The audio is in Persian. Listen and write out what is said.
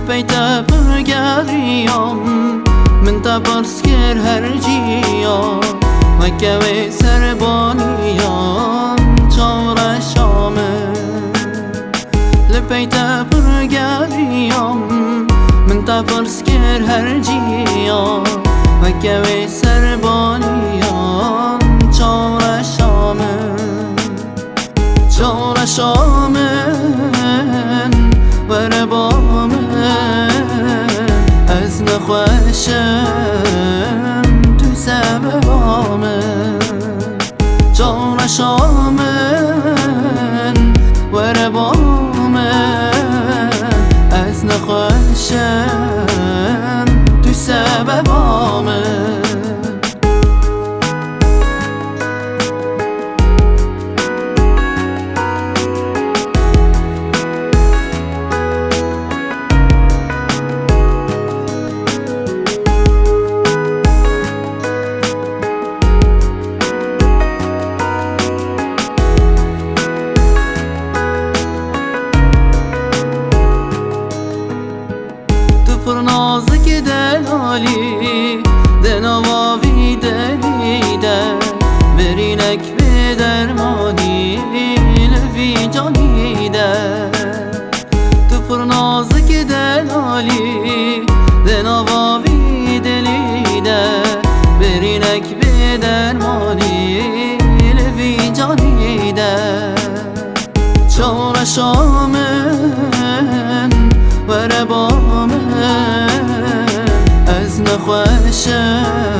لبيتا برگریم من تا برسکر هر جیا وکوی سربانیان چار شامه لبيتا برگریم من تا برسکر هر جیا وکوی سربانیان چار شامه چار شامه ور بامه از نخوشم تو سببامه چار شامه ور بامه از نخوشم تو سببامه پر نازک دلالی دنواوی دلیده برینک به درمانی لفی جانیده تو پر نازک دلالی دنواوی دلیده برینک به درمانی لفی جانیده چار شامن ور بامه از نخوشم